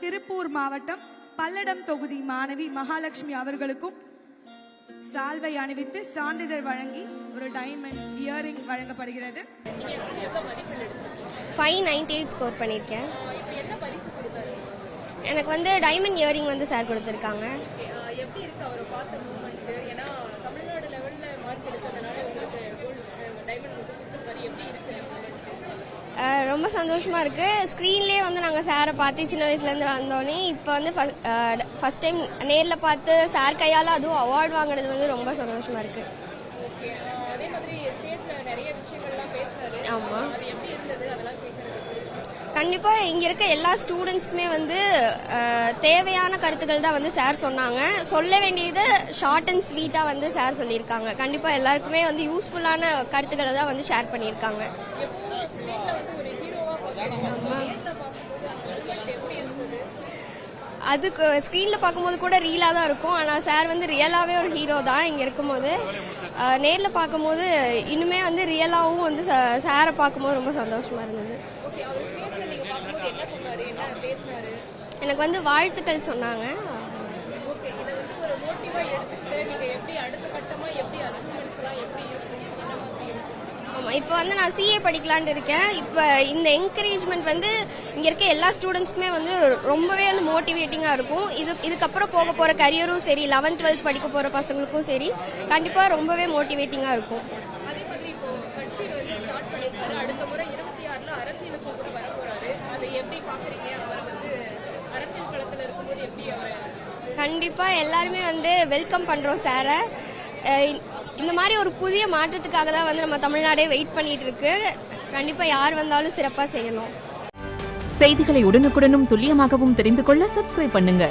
திருப்பூர் மாவட்டம் பல்லடம் தொகுதி மாணவி மகாலட்சுமி அவர்களுக்கும் சால்வை அணிவித்து சான்றிதழ் வழங்கி ஒரு டைமண்ட் இயரிங் வழங்கப்படுகிறது. 598 ஸ்கோர் பண்ணியிருக்கேன். எனக்கு வந்து டைமண்ட் இயரிங் வந்து சார் கொடுத்துருக்காங்க. எப்படி இருக்கு அவரை பார்த்த மூமெண்ட்? ஏன்னா தமிழ்நாடு லெவல்ல மார்க் எடுத்ததுனால உங்களுக்கு டைமண்ட் வந்து கொடுத்துருக்காரு. எப்படி இருக்கு? ரொம்ப சந்தோஷமா இருக்கு. ஸ்க்ரீன்லேயே வந்து நாங்கள் சாரை பார்த்து சின்ன வயசுலேருந்து வந்தோடனே இப்போ வந்து ஃபர்ஸ்ட் டைம் நேரில் பார்த்து சார் கையால் அதுவும் அவார்டு வாங்குறது வந்து ரொம்ப சந்தோஷமா இருக்கு. ஓகே, அதே மாதிரி ஸ்டேஜ்ல நிறைய விஷயங்கள்லாம் பேசுறாரு. ஆமாம், அது எப்படி இருந்தது? அதெல்லாம் கேட்கறதுக்கு கண்டிப்பாக இங்கே இருக்க எல்லா ஸ்டூடெண்ட்ஸ்க்குமே வந்து தேவையான கருத்துக்கள் தான் வந்து சார் சொன்னாங்க. சொல்ல வேண்டியது ஷார்ட் அண்ட் ஸ்வீட்டாக வந்து சார் சொல்லியிருக்காங்க. கண்டிப்பாக எல்லாருக்குமே வந்து யூஸ்ஃபுல்லான கருத்துக்களை தான் வந்து ஷேர் பண்ணியிருக்காங்க. அதுக்கு ஸ்க்ரீனில் பார்க்கும்போது கூட ரீலாக தான் இருக்கும். ஆனால் சார் வந்து ரியலாகவே ஒரு ஹீரோ தான் இங்கே இருக்கும்போது. நேரில் பார்க்கும்போது இன்னுமே வந்து ரியலாகவும் வந்து சாரை பார்க்கும்போது ரொம்ப சந்தோஷமாக இருந்தது. எனக்கு வந்து வாழ்த்துக்கள் சொன்னாங்க. ஆமாம், இப்போ வந்து நான் சிஏ படிக்கலான்னு இருக்கேன். இப்போ இந்த என்கரேஜ்மெண்ட் வந்து இங்கே இருக்க எல்லா ஸ்டூடெண்ட்ஸ்க்குமே வந்து ரொம்பவே வந்து மோட்டிவேட்டிங்காக இருக்கும். இதுக்கப்புறம் போக போகிற கரியரும் சரி, 11th 12th படிக்க போகிற பசங்களுக்கும் சரி, கண்டிப்பாக ரொம்பவே மோட்டிவேட்டிங்காக இருக்கும். அதே மாதிரி இப்போ கட்சி வந்து ஸ்டார்ட் பண்ணியிருக்காரு. அடுத்த முறை 26ல அரசியலுக்கு கூட வர போறாரு. அதை எப்படி பாக்குறீங்க? அவரை வந்து அரசியல் களத்தில் இருக்கும்போது எப்படி அவரை? கண்டிப்பாக எல்லாருமே வந்து வெல்கம் பண்ணுறோம் சாரை. இந்த மாதிரி ஒரு புதிய மாற்றத்துக்காக தான் வந்து நம்ம தமிழ்நாடே வெயிட் பண்ணிட்டு இருக்கு. கண்டிப்பாக யார் வந்தாலும் சிறப்பாக செய்யணும். செய்திகளை உடனுக்குடனும் துல்லியமாகவும் தெரிந்து கொள்ள சப்ஸ்கிரைப் பண்ணுங்க.